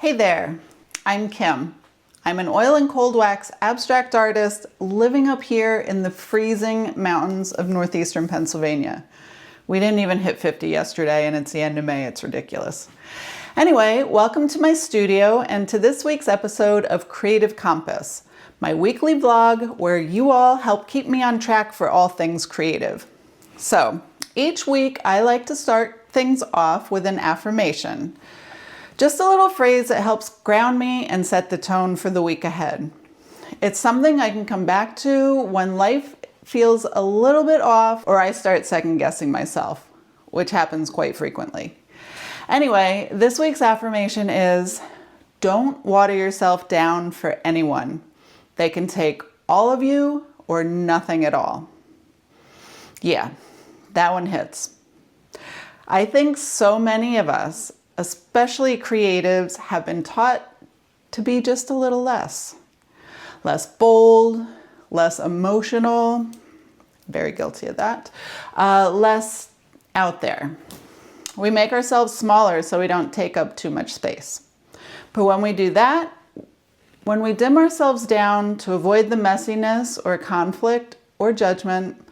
Hey there, I'm Kim. I'm an oil and cold wax abstract artist living up here in the freezing mountains of northeastern Pennsylvania. We didn't even hit 50 yesterday and it's the end of May. It's ridiculous. Anyway, welcome to my studio and to this week's episode of Creative Compass, my weekly vlog where you all help keep me on track for all things creative. So each week I like to start things off with an affirmation. Just a little phrase that helps ground me and set the tone for the week ahead. It's something I can come back to when life feels a little bit off or I start second guessing myself, which happens quite frequently. Anyway, this week's affirmation is, don't water yourself down for anyone. They can take all of you or nothing at all. Yeah, that one hits. I think so many of us, especially creatives, have been taught to be just a little less bold, less emotional, very guilty of that, less out there. We make ourselves smaller so we don't take up too much space. But when we do that, when we dim ourselves down to avoid the messiness or conflict or judgment,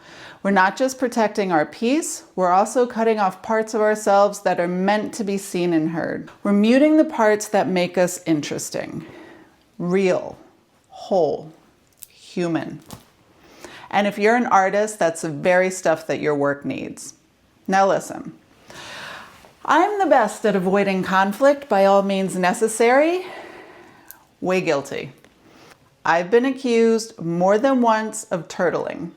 we're not just protecting our peace, we're also cutting off parts of ourselves that are meant to be seen and heard. We're muting the parts that make us interesting, real, whole, human. And if you're an artist, that's the very stuff that your work needs. Now listen, I'm the best at avoiding conflict by all means necessary. Way guilty. I've been accused more than once of turtling.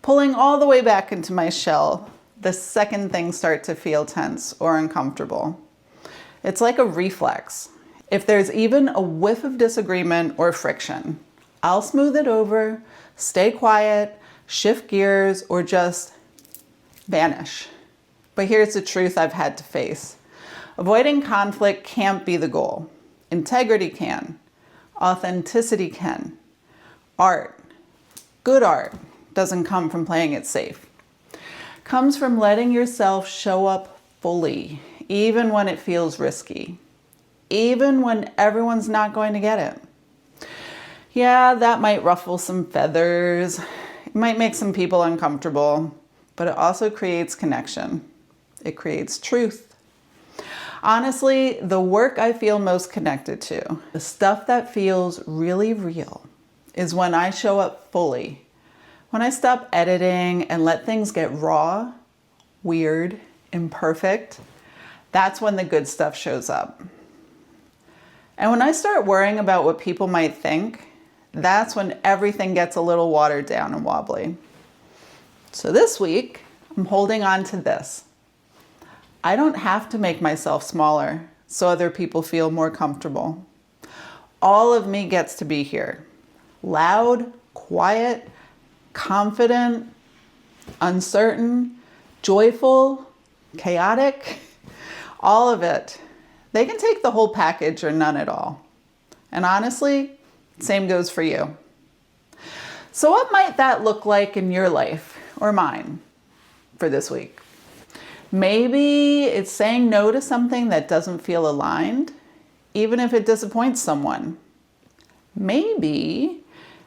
Pulling all the way back into my shell the second things start to feel tense or uncomfortable. It's like a reflex. If there's even a whiff of disagreement or friction, I'll smooth it over, stay quiet, shift gears, or just vanish. But here's the truth I've had to face. Avoiding conflict can't be the goal. Integrity can. Authenticity can. Art, good art, doesn't come from playing it safe. Comes from letting yourself show up fully, even when it feels risky, even when everyone's not going to get it. Yeah, that might ruffle some feathers. It might make some people uncomfortable, but it also creates connection. It creates truth. Honestly, the work I feel most connected to, the stuff that feels really real, is when I show up fully. When I stop editing and let things get raw, weird, imperfect, that's when the good stuff shows up. And when I start worrying about what people might think, that's when everything gets a little watered down and wobbly. So this week, I'm holding on to this. I don't have to make myself smaller so other people feel more comfortable. All of me gets to be here. Loud, quiet, confident, uncertain, joyful, chaotic, all of it. They can take the whole package or none at all. And honestly, same goes for you. So what might that look like in your life or mine for this week? Maybe it's saying no to something that doesn't feel aligned, even if it disappoints someone. Maybe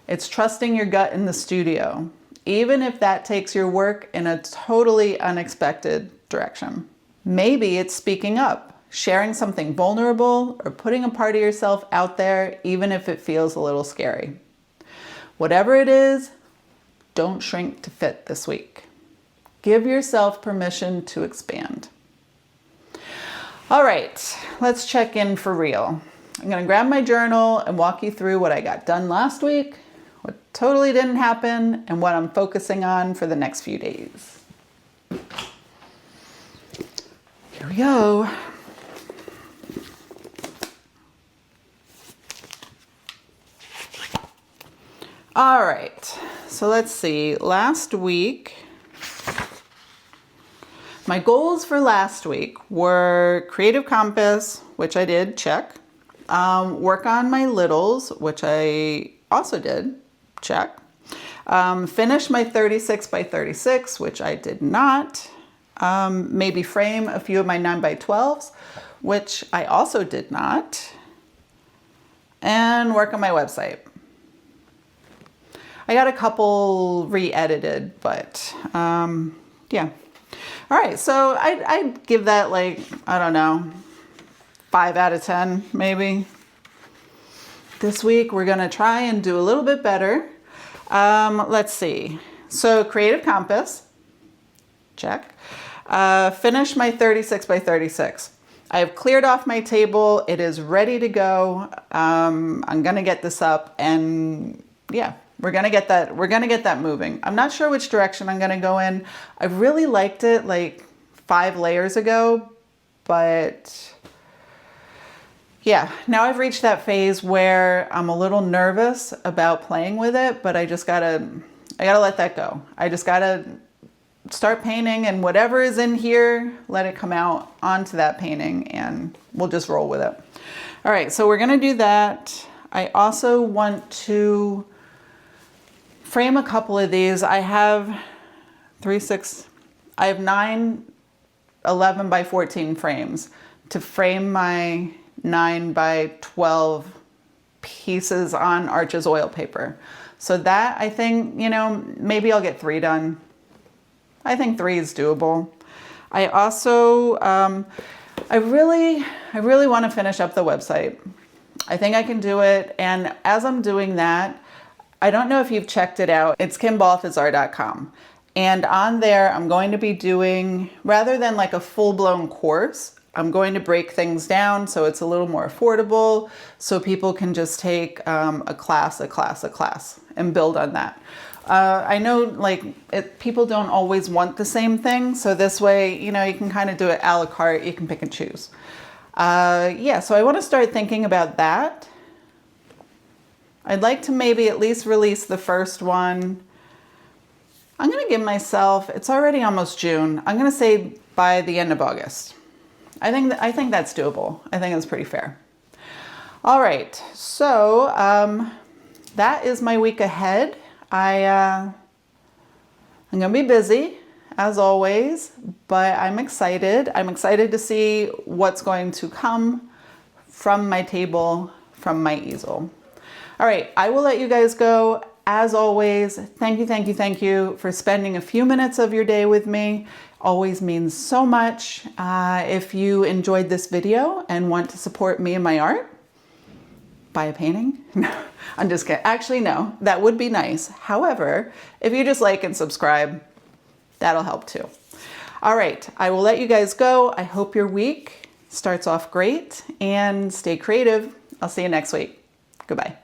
it's trusting your gut in the studio, even if that takes your work in a totally unexpected direction. Maybe it's speaking up, sharing something vulnerable, or putting a part of yourself out there, even if it feels a little scary. Whatever it is, don't shrink to fit this week. Give yourself permission to expand. All right, let's check in for real. I'm gonna grab my journal and walk you through what I got done last week, what totally didn't happen, and what I'm focusing on for the next few days. Here we go. All right, so let's see. Last week, my goals for last week were Creative Compass, which I did, check. Work on my littles, which I also did, check. Finish my 36 by 36, which I did not. Maybe frame a few of my 9 by 12s, which I also did not, and work on my website. I got a couple re-edited, but yeah. All right, so I'd give that like, I don't know, 5 out of 10 maybe. This week we're gonna try and do a little bit better. Let's see. So Creative Compass, check. Finish my 36 by 36. I have cleared off my table. It is ready to go. I'm gonna get this up, and yeah, we're gonna get that moving. I'm not sure which direction I'm gonna go in. I really liked it like 5 layers ago, but yeah, now I've reached that phase where I'm a little nervous about playing with it, but I gotta let that go. I just gotta start painting, and whatever is in here, let it come out onto that painting, and we'll just roll with it. All right, so we're gonna do that. I also want to frame a couple of these. I have 9 11 by 14 frames to frame my 9 by 12 pieces on Arches oil paper. So that, I think, you know, maybe I'll get 3 done. I think 3 is doable. I also, I really want to finish up the website. I think I can do it. And as I'm doing that, I don't know if you've checked it out. It's kimbalthazar.com. And on there, I'm going to be doing, rather than like a full-blown course, I'm going to break things down so it's a little more affordable, so people can just take a class, and build on that. I know like people don't always want the same thing, so this way, you know, you can kind of do it a la carte, you can pick and choose. Yeah, so I want to start thinking about that. I'd like to maybe at least release the first one. I'm going to give myself, it's already almost June, I'm going to say by the end of August. I think that's doable. I think that's pretty fair. All right, so that is my week ahead. I'm gonna be busy as always, but I'm excited. I'm excited to see what's going to come from my table, from my easel. All right, I will let you guys go. As always, thank you for spending a few minutes of your day with me. Always means so much. If you enjoyed this video and want to support me and my art, buy a painting. No, I'm just kidding. Actually, no, that would be nice. However, if you just like and subscribe, that'll help too. All right, I will let you guys go. I hope your week starts off great, and stay creative. I'll see you next week. Goodbye.